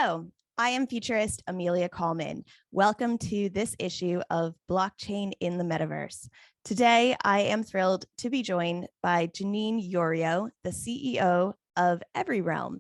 Hello, I am Futurist Amelia Kallman. Welcome to this issue of Blockchain in the Metaverse. Today, I am thrilled to be joined by Janine Yorio, the CEO of Everyrealm.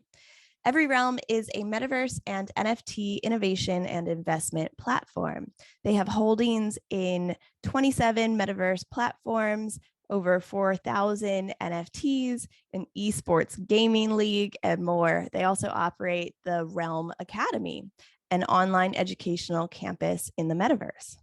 Everyrealm is a metaverse and NFT innovation and investment platform. They have holdings in 27 metaverse platforms, over 4,000 NFTs, an esports gaming league, and more. They also operate the Realm Academy, an online educational campus in the metaverse.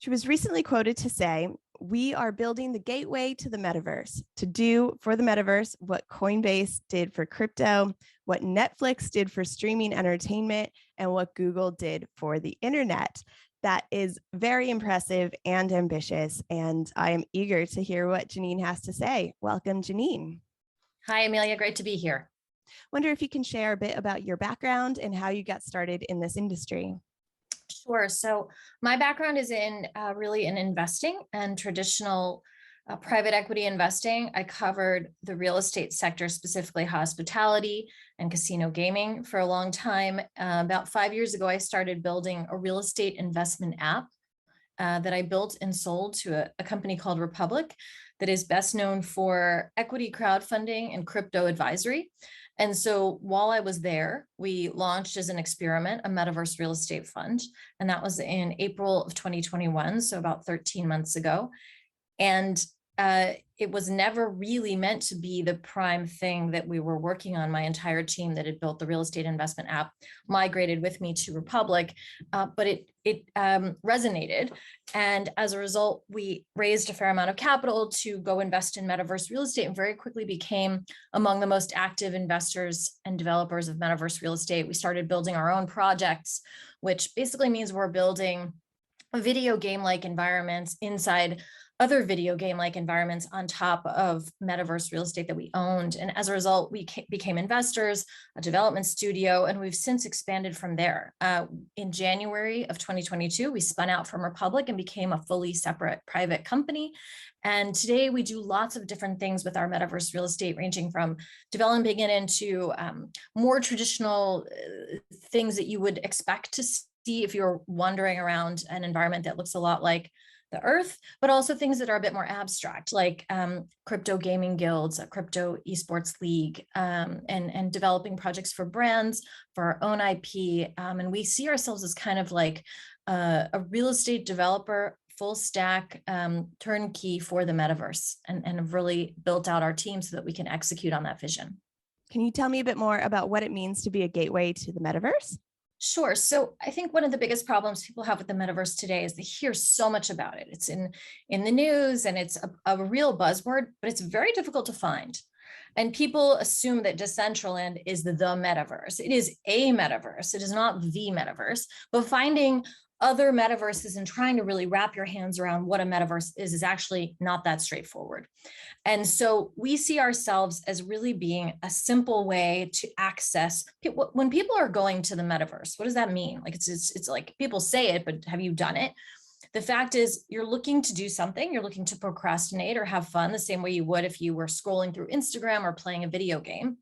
She was recently quoted to say, "We are building the gateway to the metaverse to do for the metaverse what Coinbase did for crypto, what Netflix did for streaming entertainment, and what Google did for the internet." That is very impressive and ambitious, and I am eager to hear what Janine has to say. Welcome, Janine. Hi, Amelia. Great to be here. Wonder if you can share a bit about your background and how you got started in this industry. Sure. So my background is in really in investing and traditional private equity investing. I covered the real estate sector, specifically hospitality and casino gaming for a long time. About 5 years ago, I started building a real estate investment app that I built and sold to a company called Republic that is best known for equity crowdfunding and crypto advisory. And so while I was there, we launched as an experiment a Metaverse real estate fund. And that was in April of 2021, so about 13 months ago. And it was never really meant to be the prime thing that we were working on. My entire team that had built the real estate investment app migrated with me to Republic, but it resonated. And as a result, we raised a fair amount of capital to go invest in Metaverse real estate and very quickly became among the most active investors and developers of Metaverse real estate. We started building our own projects, which basically means we're building a video game-like environments inside other video game-like environments on top of Metaverse real estate that we owned. And as a result, we became investors, a development studio, and we've since expanded from there. In January of 2022, we spun out from Republic and became a fully separate private company. And today we do lots of different things with our Metaverse real estate, ranging from developing it into more traditional things that you would expect to see if you're wandering around an environment that looks a lot like the earth, but also things that are a bit more abstract, like crypto gaming guilds, a crypto esports league, and developing projects for brands, for our own IP. And we see ourselves as kind of like a real estate developer, full stack, turnkey for the metaverse, and have really built out our team so that we can execute on that vision. Can you tell me a bit more about what it means to be a gateway to the metaverse? Sure. So I think one of the biggest problems people have with the metaverse today is they hear so much about it. It's in the news and it's a real buzzword, but it's very difficult to find. And people assume that Decentraland is the metaverse. It is a metaverse. It is not the metaverse, but finding other metaverses and trying to really wrap your hands around what a metaverse is actually not that straightforward. And so we see ourselves as really being a simple way to access when people are going to the metaverse. What does that mean? Like it's like people say it, but have you done it? The fact is you're looking to do something, you're looking to procrastinate or have fun the same way you would if you were scrolling through Instagram or playing a video game.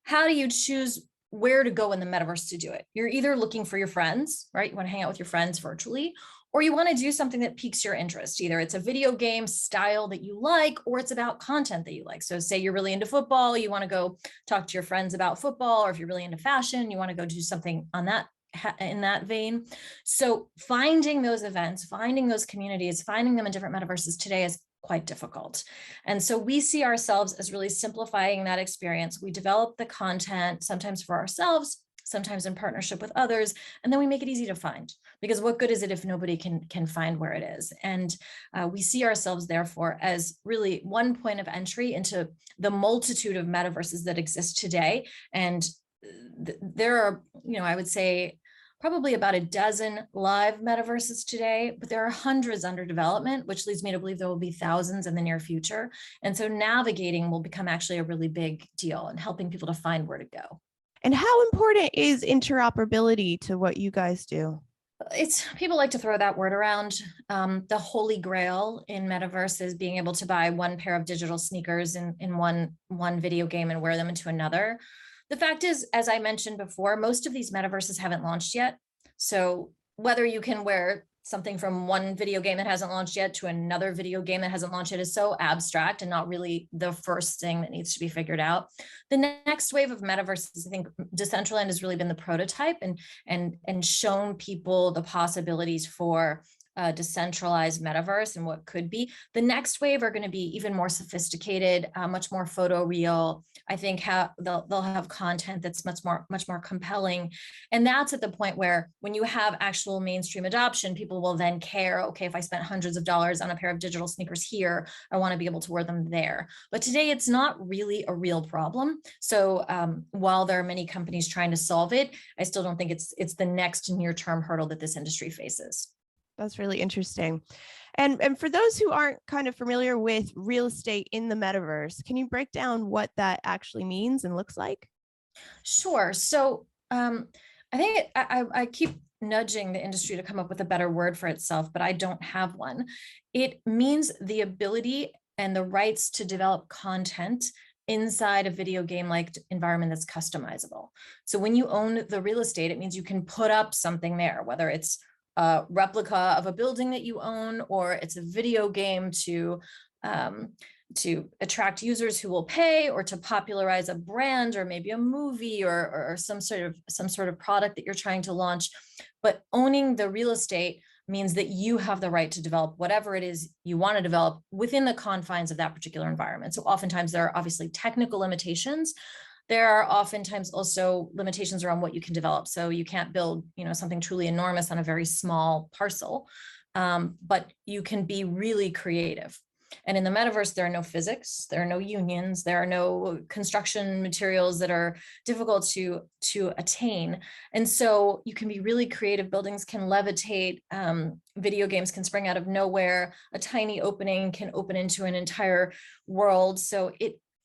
How do you choose where to go in the metaverse to do it? You're either looking for your friends, right? You want to hang out with your friends virtually, or you want to do something that piques your interest. Either it's a video game style that you like, or it's about content that you like. So say you're really into football, you want to go talk to your friends about football, or if you're really into fashion, you want to go do something on that in that vein. So finding those events, finding those communities, finding them in different metaverses today is quite difficult. And so we see ourselves as really simplifying that experience. We develop the content sometimes for ourselves, sometimes in partnership with others, and then we make it easy to find, because what good is it if nobody can find where it is? And we see ourselves therefore as really one point of entry into the multitude of metaverses that exist today. And there are, I would say probably about a dozen live metaverses today, but there are hundreds under development, which leads me to believe there will be thousands in the near future. And so navigating will become actually a really big deal and helping people to find where to go. And how important is interoperability to what you guys do? People like to throw that word around. The holy grail in metaverse is being able to buy one pair of digital sneakers in one video game and wear them into another. The fact is, as I mentioned before, most of these metaverses haven't launched yet. So whether you can wear something from one video game that hasn't launched yet to another video game that hasn't launched yet is so abstract and not really the first thing that needs to be figured out. The next wave of metaverses, I think Decentraland has really been the prototype and shown people the possibilities for decentralized metaverse and what could be. The next wave are going to be even more sophisticated, much more photoreal. I think they'll have content that's much more compelling. And that's at the point where when you have actual mainstream adoption, people will then care, okay, if I spent hundreds of dollars on a pair of digital sneakers here, I want to be able to wear them there. But today it's not really a real problem. So while there are many companies trying to solve it, I still don't think it's the next near-term hurdle that this industry faces. That's really interesting. And for those who aren't kind of familiar with real estate in the metaverse, can you break down what that actually means and looks like? Sure. So I think I keep nudging the industry to come up with a better word for itself, but I don't have one. It means the ability and the rights to develop content inside a video game-like environment that's customizable. So when you own the real estate, it means you can put up something there, whether it's a replica of a building that you own, or it's a video game to attract users who will pay, or to popularize a brand, or maybe a movie, or some sort of product that you're trying to launch. But owning the real estate means that you have the right to develop whatever it is you want to develop within the confines of that particular environment. So oftentimes there are obviously technical limitations. There are oftentimes also limitations around what you can develop. So you can't build, something truly enormous on a very small parcel, but you can be really creative. And in the metaverse, there are no physics, there are no unions, there are no construction materials that are difficult to attain. And so you can be really creative. Buildings can levitate, video games can spring out of nowhere, a tiny opening can open into an entire world. So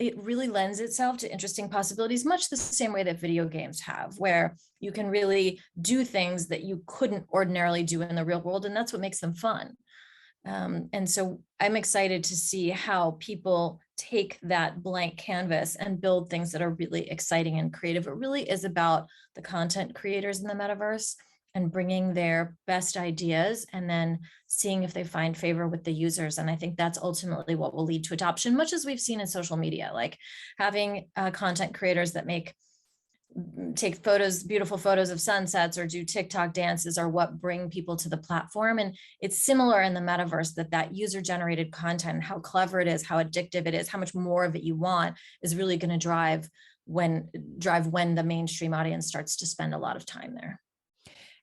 it really lends itself to interesting possibilities, much the same way that video games have, where you can really do things that you couldn't ordinarily do in the real world. And that's what makes them fun. And so I'm excited to see how people take that blank canvas and build things that are really exciting and creative. It really is about the content creators in the metaverse and bringing their best ideas and then seeing if they find favor with the users. And I think that's ultimately what will lead to adoption, much as we've seen in social media, like having content creators that take beautiful photos of sunsets, or do TikTok dances, are what bring people to the platform. And it's similar in the metaverse, that user-generated content, how clever it is, how addictive it is, how much more of it you want, is really going to drive when the mainstream audience starts to spend a lot of time there.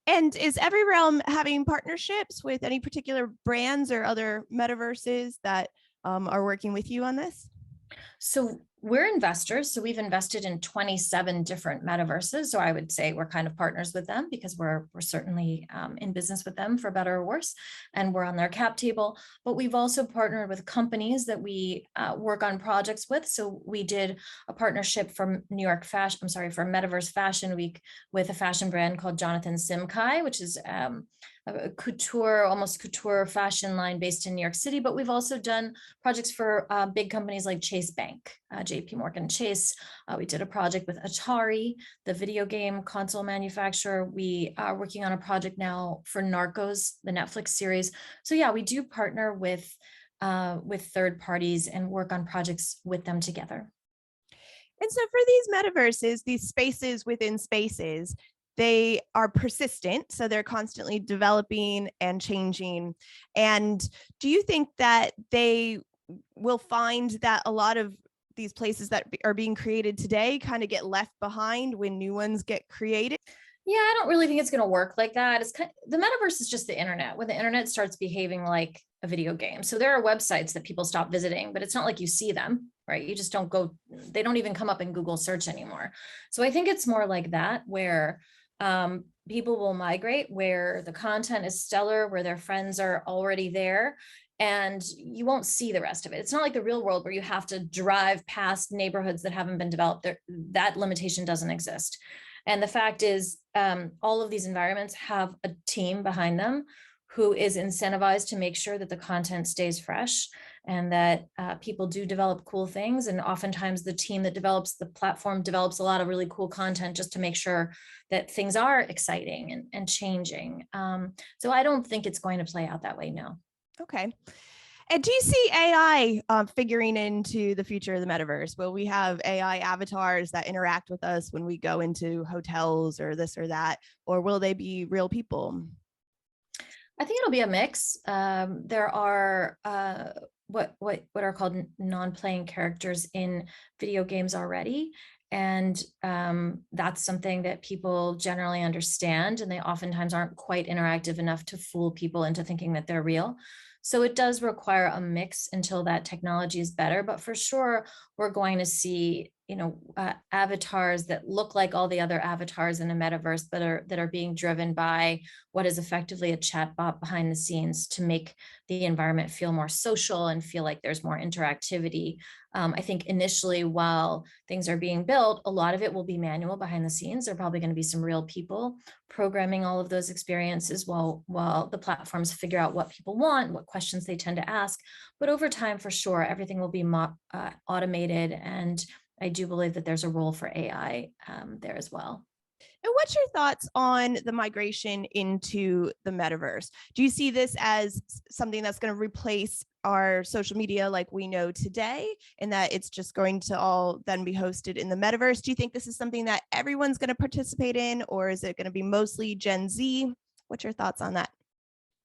And is Everyrealm having partnerships with any particular brands or other metaverses that are working with you on this? So we're investors. So we've invested in 27 different metaverses. So I would say we're kind of partners with them, because we're certainly in business with them, for better or worse, and we're on their cap table. But we've also partnered with companies that we work on projects with. So we did a partnership for Metaverse Fashion Week with a fashion brand called Jonathan Simkai, which is almost couture fashion line based in New York City. But we've also done projects for big companies like Chase Bank, JP Morgan Chase. We did a project with Atari, the video game console manufacturer. We are working on a project now for Narcos, the Netflix series. So yeah, we do partner with third parties and work on projects with them together. And so for these metaverses, these spaces within spaces, they are persistent. So they're constantly developing and changing. And do you think that they will find that a lot of these places that are being created today kind of get left behind when new ones get created? Yeah, I don't really think it's going to work like that. The metaverse is just the internet, when the internet starts behaving like a video game. So there are websites that people stop visiting, but it's not like you see them, right? You just don't go, they don't even come up in Google search anymore. So I think it's more like that, where people will migrate, where the content is stellar, where their friends are already there, and you won't see the rest of it. It's not like the real world where you have to drive past neighborhoods that haven't been developed. That limitation doesn't exist. And the fact is, all of these environments have a team behind them who is incentivized to make sure that the content stays fresh. and that people do develop cool things. And oftentimes the team that develops the platform develops a lot of really cool content just to make sure that things are exciting and changing. So I don't think it's going to play out that way, no. Okay. And do you see AI figuring into the future of the metaverse? Will we have AI avatars that interact with us when we go into hotels or this or that, or will they be real people? I think it'll be a mix. There are what are called non-playing characters in video games already. And that's something that people generally understand, and they oftentimes aren't quite interactive enough to fool people into thinking that they're real. So it does require a mix until that technology is better. But for sure, we're going to see, avatars that look like all the other avatars in a metaverse, but that are being driven by what is effectively a chatbot behind the scenes to make the environment feel more social and feel like there's more interactivity. I think initially, while things are being built, a lot of it will be manual behind the scenes. There are probably going to be some real people programming all of those experiences while the platforms figure out what people want, what questions they tend to ask. But over time, for sure, everything will be automated. And I do believe that there's a role for AI there as well. And what's your thoughts on the migration into the metaverse? Do you see this as something that's going to replace our social media like we know today, and that it's just going to all then be hosted in the metaverse? Do you think this is something that everyone's going to participate in, or is it going to be mostly Gen Z? What's your thoughts on that?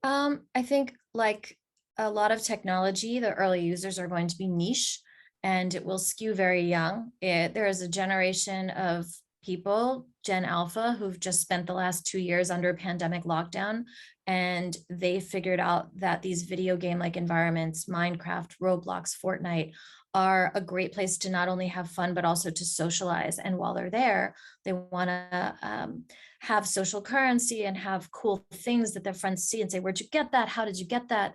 I think, like a lot of technology, the early users are going to be niche, and it will skew very young. There is a generation of people, Gen Alpha, who've just spent the last 2 years under a pandemic lockdown, and they figured out that these video game-like environments, Minecraft, Roblox, Fortnite, are a great place to not only have fun, but also to socialize. And while they're there, they want to have social currency and have cool things that their friends see and say, where'd you get that? How did you get that?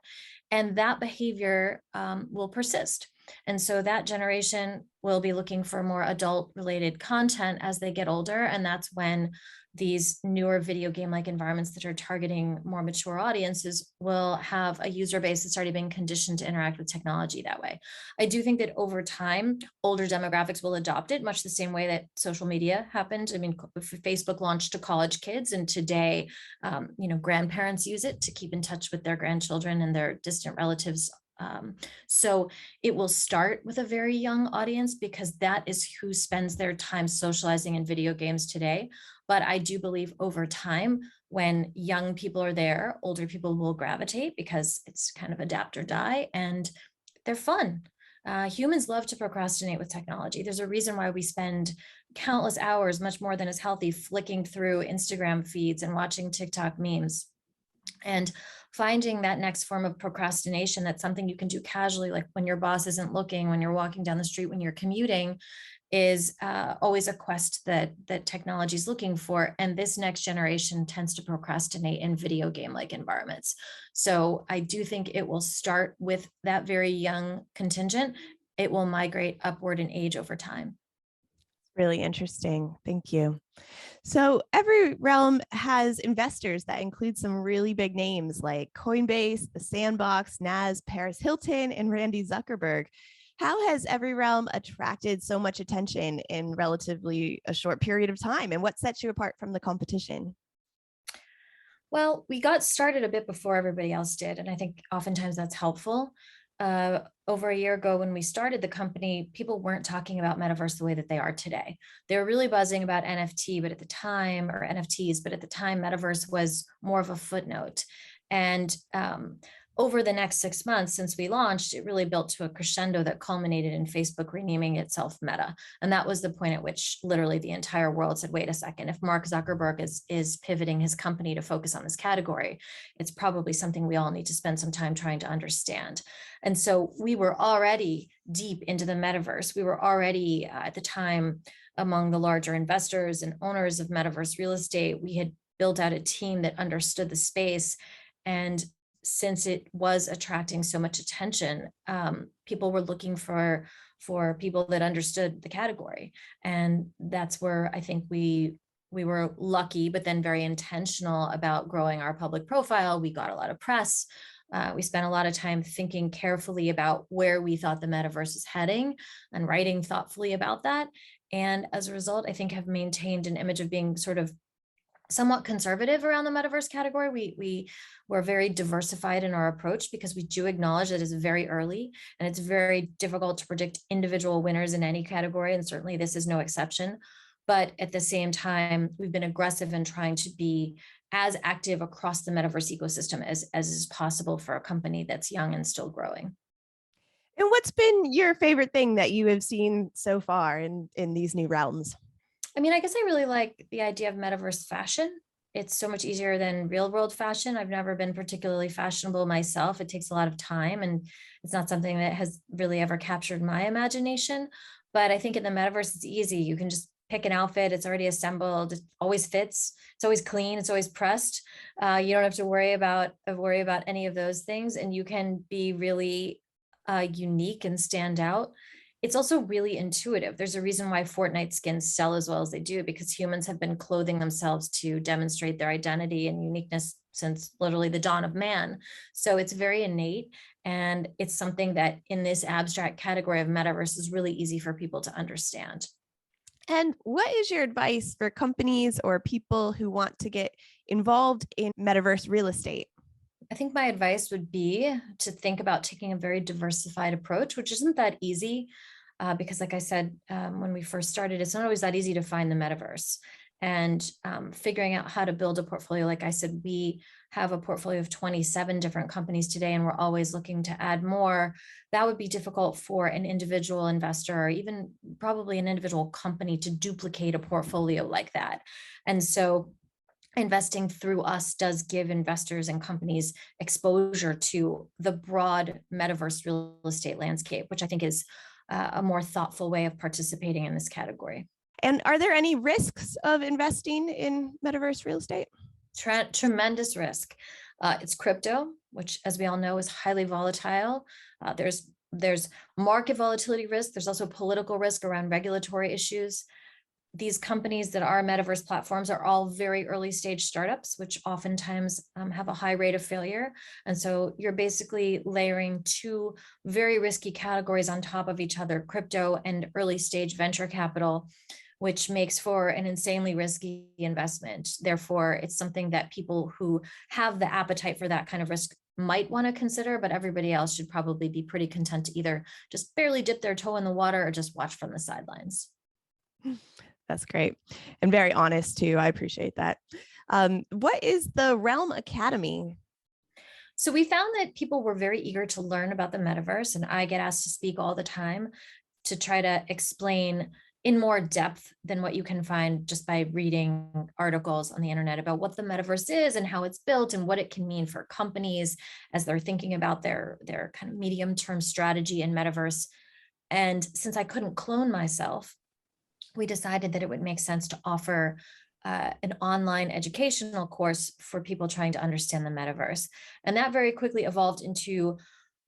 And that behavior will persist. And so that generation will be looking for more adult related content as they get older. And that's when these newer video game-like environments that are targeting more mature audiences will have a user base that's already been conditioned to interact with technology that way. I do think that over time, older demographics will adopt it, much the same way that social media happened. I mean, Facebook launched to college kids, and today, grandparents use it to keep in touch with their grandchildren and their distant relatives. So it will start with a very young audience because that is who spends their time socializing in video games today. But I do believe over time, when young people are there, older people will gravitate because it's kind of adapt or die, and they're fun. Humans love to procrastinate with technology. There's a reason why we spend countless hours, much more than is healthy, flicking through Instagram feeds and watching TikTok memes. And finding that next form of procrastination, that's something you can do casually, like when your boss isn't looking, when you're walking down the street, when you're commuting, is always a quest that technology is looking for. And this next generation tends to procrastinate in video game-like environments. So I do think it will start with that very young contingent. It will migrate upward in age over time. Really interesting. Thank you. So Everyrealm has investors that include some really big names like Coinbase, The Sandbox, Naz, Paris Hilton, and Randy Zuckerberg. How has Everyrealm attracted so much attention in relatively a short period of time? And what sets you apart from the competition? Well, we got started a bit before everybody else did, and I think oftentimes that's helpful. Over a year ago, when we started the company, people weren't talking about metaverse the way that they are today. They were really buzzing about NFT, but at the time, or NFTs, but at the time, metaverse was more of a footnote. And over the next 6 months since we launched, it really built to a crescendo that culminated in Facebook renaming itself Meta. And that was the point at which literally the entire world said, wait a second, if Mark Zuckerberg is pivoting his company to focus on this category, it's probably something we all need to spend some time trying to understand. And so we were already deep into the metaverse. We were already at the time among the larger investors and owners of metaverse real estate. We had built out a team that understood the space. And since it was attracting so much attention, people were looking for people that understood the category. And that's where I think we were lucky, but then very intentional about growing our public profile. We got a lot of press. We spent a lot of time thinking carefully about where we thought the metaverse is heading and writing thoughtfully about that. And as a result, I think have maintained an image of being sort of somewhat conservative around the metaverse category. We were very diversified in our approach because we do acknowledge that it's very early and it's very difficult to predict individual winners in any category. And certainly this is no exception. But at the same time, we've been aggressive in trying to be as active across the metaverse ecosystem as is possible for a company that's young and still growing. And what's been your favorite thing that you have seen so far in these new realms? I mean, I guess I really like the idea of metaverse fashion. It's so much easier than real world fashion. I've never been particularly fashionable myself. It takes a lot of time and it's not something that has really ever captured my imagination. But I think in the metaverse, it's easy. You can just pick an outfit. It's already assembled. It always fits. It's always clean. It's always pressed. You don't have to worry about any of those things. And you can be really unique and stand out. It's also really intuitive. There's a reason why Fortnite skins sell as well as they do, because humans have been clothing themselves to demonstrate their identity and uniqueness since literally the dawn of man. So it's very innate. And it's something that in this abstract category of metaverse is really easy for people to understand. And what is your advice for companies or people who want to get involved in metaverse real estate? I think my advice would be to think about taking a very diversified approach, which isn't that easy because like I said, when we first started, it's not always that easy to find the metaverse. And figuring out how to build a portfolio. Like I said, we have a portfolio of 27 different companies today, and we're always looking to add more. That would be difficult for an individual investor or even probably an individual company to duplicate a portfolio like that. And so investing through us does give investors and companies exposure to the broad metaverse real estate landscape, which I think is a more thoughtful way of participating in this category. And are there any risks of investing in metaverse real estate? Tremendous risk. It's crypto, which, as we all know, is highly volatile. There's market volatility risk. There's also political risk around regulatory issues. These companies that are metaverse platforms are all very early stage startups, which oftentimes have a high rate of failure. And so you're basically layering two very risky categories on top of each other, crypto and early stage venture capital, which makes for an insanely risky investment. Therefore, it's something that people who have the appetite for that kind of risk might want to consider, but everybody else should probably be pretty content to either just barely dip their toe in the water or just watch from the sidelines. That's great. And very honest too. I appreciate that. What is the Realm Academy? So we found that people were very eager to learn about the metaverse, and I get asked to speak all the time to try to explain in more depth than what you can find just by reading articles on the internet about what the metaverse is and how it's built and what it can mean for companies as they're thinking about their kind of medium-term strategy in metaverse. And since I couldn't clone myself, we decided that it would make sense to offer an online educational course for people trying to understand the metaverse. And that very quickly evolved into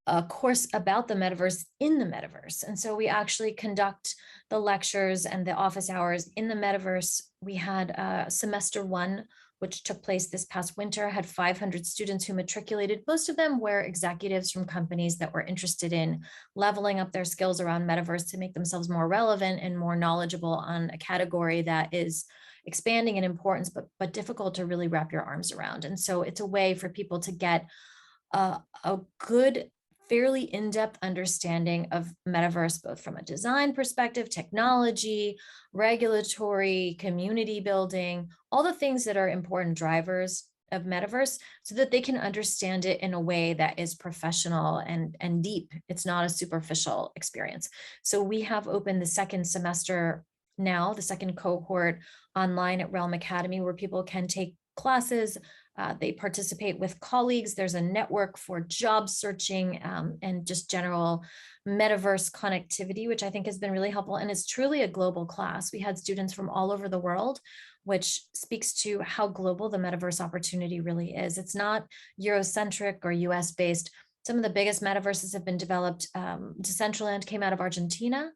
a course about the metaverse in the metaverse. And so we actually conduct the lectures and the office hours in the metaverse. We had semester one, which took place this past winter, had 500 students who matriculated. Most of them were executives from companies that were interested in leveling up their skills around metaverse to make themselves more relevant and more knowledgeable on a category that is expanding in importance, but difficult to really wrap your arms around. And so it's a way for people to get a good, fairly in-depth understanding of metaverse, both from a design perspective, technology, regulatory, community building, all the things that are important drivers of metaverse, so that they can understand it in a way that is professional and deep. It's not a superficial experience. So we have opened the second semester now, the second cohort online at Realm Academy, where people can take classes. They participate with colleagues. There's a network for job searching and just general metaverse connectivity, which I think has been really helpful. And it's truly a global class. We had students from all over the world, which speaks to how global the metaverse opportunity really is. It's not Eurocentric or US based. Some of the biggest metaverses have been developed. Decentraland came out of Argentina.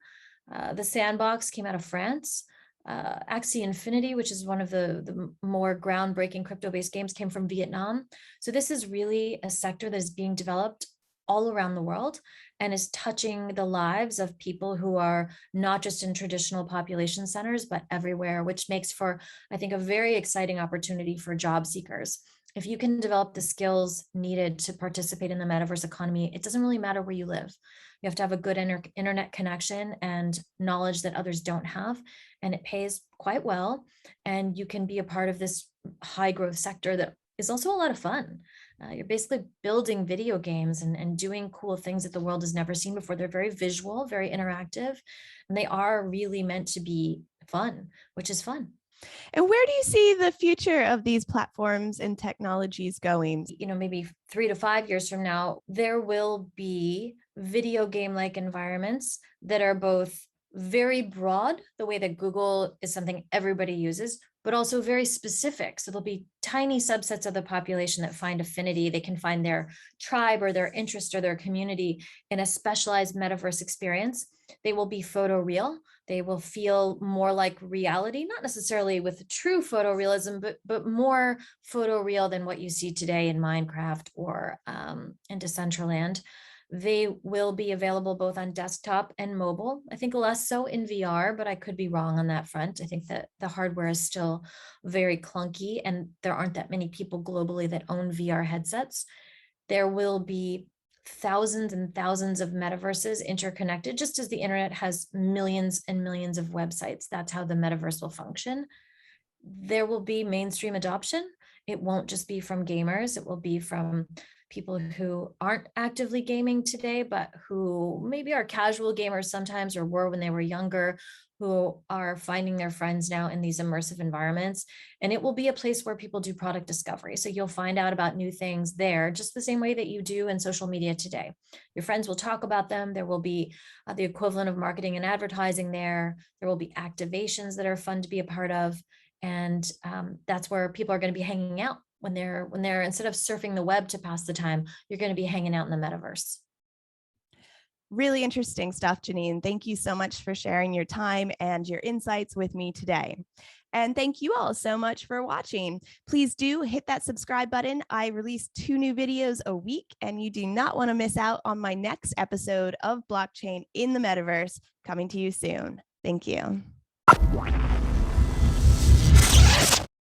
The Sandbox came out of France. Axie Infinity, which is one of the more groundbreaking crypto-based games, came from Vietnam. So this is really a sector that is being developed all around the world and is touching the lives of people who are not just in traditional population centers, but everywhere, which makes for, I think, a very exciting opportunity for job seekers. If you can develop the skills needed to participate in the metaverse economy, it doesn't really matter where you live. You have to have a good internet connection and knowledge that others don't have, and it pays quite well. And you can be a part of this high growth sector that is also a lot of fun. You're basically building video games and doing cool things that the world has never seen before. They're very visual, very interactive, and they are really meant to be fun, which is fun. And where do you see the future of these platforms and technologies going? Maybe 3 to 5 years from now, there will be video game-like environments that are both very broad, the way that Google is something everybody uses, but also very specific. So there'll be tiny subsets of the population that find affinity. They can find their tribe or their interest or their community in a specialized metaverse experience. They will be photoreal. They will feel more like reality, not necessarily with true photorealism, but more photoreal than what you see today in Minecraft or in Decentraland. They will be available both on desktop and mobile. I think less so in VR, but I could be wrong on that front. I think that the hardware is still very clunky and there aren't that many people globally that own VR headsets. There will be thousands and thousands of metaverses interconnected, just as the internet has millions and millions of websites. That's how the metaverse will function. There will be mainstream adoption. It won't just be from gamers. It will be from people who aren't actively gaming today, but who maybe are casual gamers sometimes or were when they were younger, who are finding their friends now in these immersive environments. And it will be a place where people do product discovery. So you'll find out about new things there, just the same way that you do in social media today. Your friends will talk about them. There will be the equivalent of marketing and advertising there. There will be activations that are fun to be a part of. And that's where people are going to be hanging out when they're instead of surfing the web to pass the time, you're going to be hanging out in the metaverse. Really interesting stuff, Janine. Thank you so much for sharing your time and your insights with me today. And thank you all so much for watching. Please do hit that subscribe button. I release 2 new videos a week, and you do not want to miss out on my next episode of Blockchain in the Metaverse coming to you soon. Thank you.